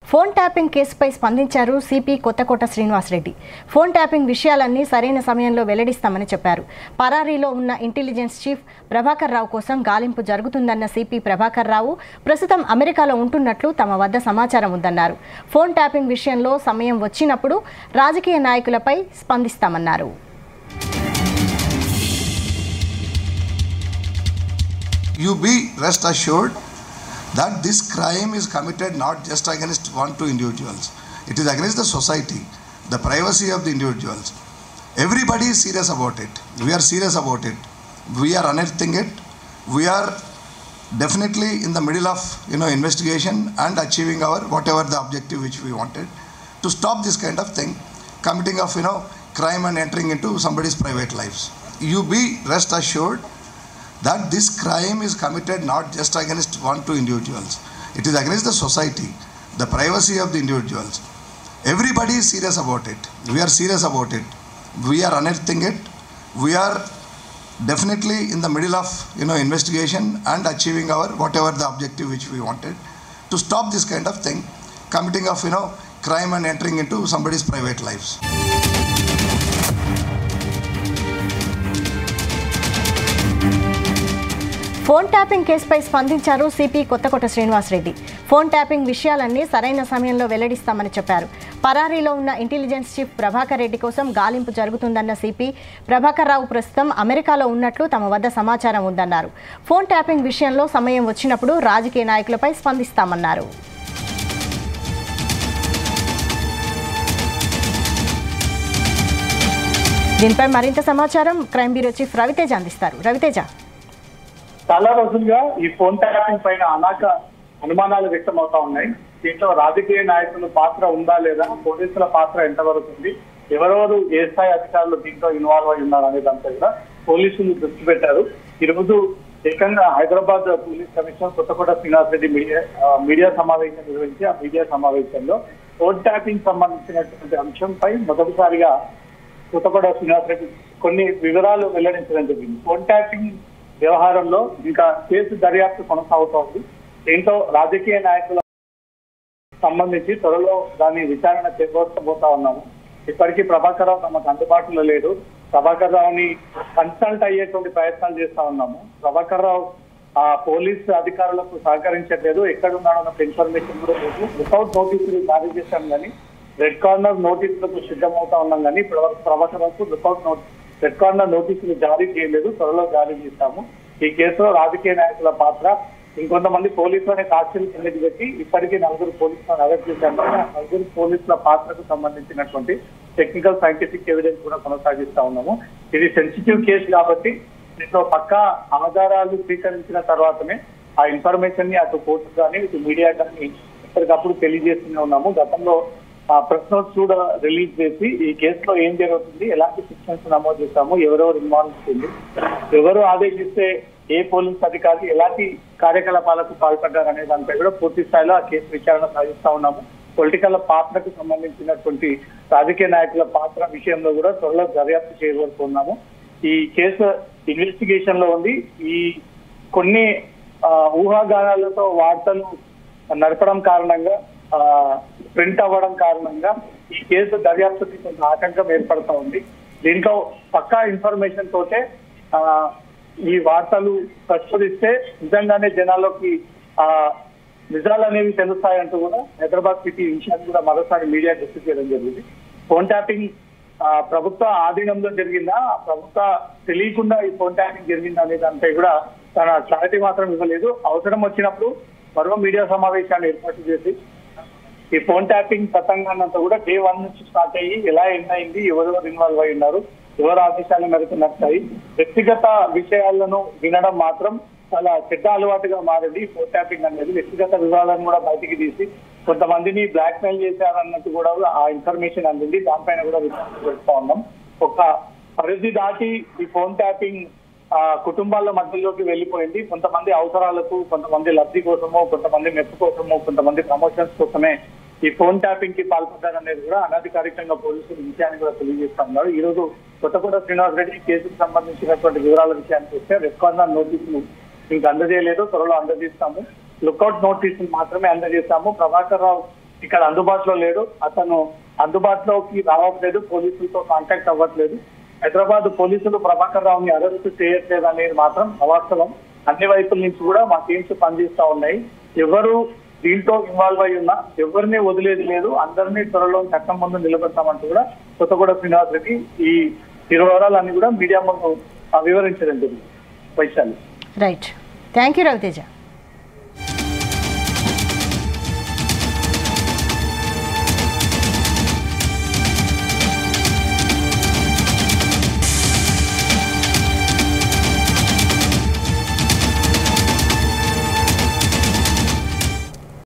Phone tapping కేసుపై స్పందించారు CP Kothakota Srinivas Reddy. Phone tapping విషయాలన్నీ సరైన సమయంలో వెల్లడిస్తామని చెప్పారు. పరారీలో ఉన్న ఇంటెలిజెన్స్ చీఫ్ ప్రభాకర్ రావు కోసం గాలింపు జరుగుతుందన్న సిపి ప్రభాకర్ రావు ప్రస్తుతం అమెరికాలో ఉంటున్నట్లు తమ వద్ద సమాచారం ఉందన్నారు. ఫోన్ ట్యాపింగ్ విషయంలో సమయం వచ్చినప్పుడు రాజకీయ నాయకులపై స్పందిస్తామన్నారు. You be rest assured that this crime is committed not just against one, two individuals. It is against the society, the privacy of the individuals. Everybody is serious about it. We are serious about it. We are unearthing it. We are definitely in the middle of investigation and achieving our whatever the objective which we wanted to stop this kind of thing, committing of crime and entering into somebody's private lives. You be rest assured that this crime is committed not just against one, two individuals. It is against the society, the privacy of the individuals. Everybody is serious about it. We are serious about it. We are unearthing it. We are definitely in the middle of investigation and achieving our whatever the objective which we wanted to stop this kind of thing, committing of crime and entering into somebody's private lives. Phone tapping కేసుపై స్పందించారు CP Kothakota Srinivas Reddy. Phone tapping విషయాలన్నీ సరైన సమయంలో వెల్లడిస్తామని చెప్పారు. పరారీలో ఉన్న intelligence chief Prabhakar Reddy కోసం గాలింపు జరుగుతుందన్న సిపి ప్రభాకర్ రావు ప్రస్తుతం అమెరికాలో ఉన్నట్లు తమ వద్ద సమాచారం ఉందన్నారు. ఫోన్ ట్యాపింగ్ విషయంలో సమయం వచ్చినప్పుడు రాజకీయ నాయకులపై స్పందిస్తామన్నారు. దీనిపై మరింత సమాచారం క్రైమ్ బ్యూరో చీఫ్ రవితేజ అందిస్తారు. రవితేజ, చాలా రోజులుగా ఈ ఫోన్ ట్యాపింగ్ పైన అనేక అనుమానాలు వ్యక్తం అవుతా ఉన్నాయి. దీంట్లో రాజకీయ నాయకుల పాత్ర ఉందా లేదా, పోలీసుల పాత్ర ఎంతవరకు ఉంది, ఎవరెవరు ఏ స్థాయి అధికారులు దీంట్లో ఇన్వాల్వ్ అయి ఉన్నారు అనే దానిపై కూడా పోలీసులు దృష్టి పెట్టారు. ఈరోజు ఏకంగా Hyderabad police commissioner Kothakota Srinivas Reddy media సమావేశం నిర్వహించి ఆ మీడియా సమావేశంలో ఫోన్ ట్యాపింగ్ సంబంధించినటువంటి అంశంపై మొదటిసారిగా కొత్తకోట శ్రీనివాస్ రెడ్డి కొన్ని వివరాలు వెల్లడించడం జరిగింది. ఫోన్ ట్యాపింగ్ వ్యవహారంలో ఇంకా కేసు దర్యాప్తు కొనసాగుతోంది. దీంతో రాజకీయ నాయకుల సంబంధించి త్వరలో దాన్ని విచారణ చేపట్టబోతా ఉన్నాము. ఇప్పటికీ ప్రభాకర్ రావు తమకు అందుబాటులో లేడు. ప్రభాకర్ రావుని కన్సల్ట్ అయ్యేటువంటి ప్రయత్నాలు చేస్తా ఉన్నాము. ప్రభాకర్ రావు ఆ పోలీసు అధికారులకు సహకరించట్లేదు. ఎక్కడున్నాడన్న ఇన్ఫర్మేషన్ కూడా లేదు. వితౌట్ నోటీసులు జారీ చేశాం కానీ రెడ్ కార్నర్ నోటీసులకు సిద్ధమవుతా ఉన్నాం కానీ ప్రభాకర్ రావుకు రెడ్ కార్నర్ నోటీసులు జారీ చేయలేదు. త్వరలో జారీ చేస్తాము. ఈ కేసులో రాజకీయ నాయకుల పాత్ర, ఇంకొంతమంది పోలీసులనే సాక్షులు కిందకి పెట్టి ఇప్పటికీ 4 పోలీసులను అరెస్ట్ చేశాము. 4 పోలీసుల పాత్రకు సంబంధించినటువంటి టెక్నికల్ సైంటిఫిక్ ఎవిడెన్స్ కూడా కొనసాగిస్తా ఉన్నాము. ఇది సెన్సిటివ్ కేసు కాబట్టి దీంట్లో పక్కా ఆధారాలు స్వీకరించిన తర్వాతనే ఆ ఇన్ఫర్మేషన్ ని అటు కోర్టు కానీ ఇటు మీడియా కానీ ఎప్పటికప్పుడు తెలియజేస్తూనే ఉన్నాము. గతంలో ప్రెస్ నోట్స్ కూడా రిలీజ్ చేసి ఈ కేసులో ఏం జరుగుతుంది, ఎలాంటి సెక్షన్స్ నమోదు చేశాము, ఎవరెవరు ఇన్వాల్వ్ అవుతుంది, ఎవరు ఆదేశిస్తే ఏ పోలీస్ అధికారి ఎలాంటి కార్యకలాపాలకు పాల్పడ్డారు అనే దానిపై కూడా పూర్తి స్థాయిలో ఆ కేసు విచారణ సాగిస్తా ఉన్నాము. పొలిటికల్ పాత్రకు సంబంధించినటువంటి రాజకీయ నాయకుల పాత్ర విషయంలో కూడా త్వరలో దర్యాప్తు చేయబోతున్నాము. ఈ కేసు ఇన్వెస్టిగేషన్ లో ఉంది. ఈ కొన్ని ఊహాగానాలతో వార్తలు నడపడం కారణంగా ప్రింట్ అవ్వడం కారణంగా ఈ కేసు దర్యాప్తుకి కొంత ఆటంకం ఏర్పడతా ఉంది. దీంట్లో పక్కా ఇన్ఫర్మేషన్ తోటే ఈ వార్తలు ప్రచురిస్తే నిజంగానే జనాల్లోకి నిజాలు అనేవి తెలుస్తాయంటూ కూడా హైదరాబాద్ సిటీ విషయాన్ని కూడా మరోసారి మీడియా దృష్టి చేయడం జరిగింది. ఫోన్ ట్యాపింగ్ ప్రభుత్వ ఆధీనంలో జరిగిందా, ప్రభుత్వ తెలియకుండా ఈ ఫోన్ ట్యాపింగ్ జరిగిందా అనే దానిపై కూడా తన క్లారిటీ మాత్రం ఇవ్వలేదు. అవసరం వచ్చినప్పుడు మరో మీడియా సమావేశాన్ని ఏర్పాటు చేసి ఈ ఫోన్ ట్యాపింగ్ తతంగాన్నంతా కూడా డే 1 నుంచి స్టార్ట్ అయ్యి ఎలా ఎండ్ అయింది, ఎవరెవరు ఇన్వాల్వ్ అయి ఉన్నారు, ఎవరు ఆదేశాల మేరకు నడుస్తాయి, వ్యక్తిగత విషయాలను వినడం మాత్రం చాలా చెడ్డ అలవాటుగా మారింది. ఫోన్ ట్యాపింగ్ అనేది వ్యక్తిగత వివరాలను కూడా బయటికి తీసి కొంతమందిని బ్లాక్ మెయిల్ చేశారన్నట్టు కూడా ఆ ఇన్ఫర్మేషన్ అందింది. దానిపైన కూడా విచారణ చేస్తా ఉన్నాం. ఒక పరిధి దాటి ఈ ఫోన్ ట్యాపింగ్ కుటుంబాల మధ్యలోకి వెళ్ళిపోయింది. కొంతమంది అవసరాలకు, కొంతమంది లబ్ధి కోసమో, కొంతమంది మెప్పు కోసమో, కొంతమంది ప్రమోషన్స్ కోసమే ఈ ఫోన్ ట్యాపింగ్ కి పాల్పడ్డారనేది కూడా అనధికారికంగా పోలీసులు విషయాన్ని కూడా తెలియజేస్తా ఉన్నారు. ఈ రోజు కొత్తకోట శ్రీనివాస్ రెడ్డి కేసుకు సంబంధించినటువంటి వివరాల విషయానికి వస్తే రెడ్ కార్నర్ నోటీసులు ఇంకా అందజేయలేదు. త్వరలో అందజేస్తాము. లుకౌట్ నోటీసులు మాత్రమే అందజేస్తాము. ప్రభాకర్ రావు ఇక్కడ అందుబాటులో లేడు, అతను అందుబాటులోకి రావట్లేదు, పోలీసులతో కాంటాక్ట్ అవ్వట్లేదు. హైదరాబాద్ పోలీసులు ప్రభాకర్ రావుని అరెస్ట్ చేయట్లేదు అనేది మాత్రం అవాస్తవం. అన్ని వైపుల నుంచి కూడా మా టీమ్స్ పనిచేస్తా ఉన్నాయి. ఎవరు దీంట్లో ఇన్వాల్వ్ అయి ఉన్నా ఎవరిని వదిలేది లేదు, అందరినీ త్వరలో చట్టం ముందు నిలబెడతామంటూ కూడా కొత్తగూడ శ్రీనివాస్ రెడ్డి ఈ వివరాలన్నీ కూడా మీడియా ముందు వివరించడం జరిగింది. Vaishali. Right, thank you Raviteja.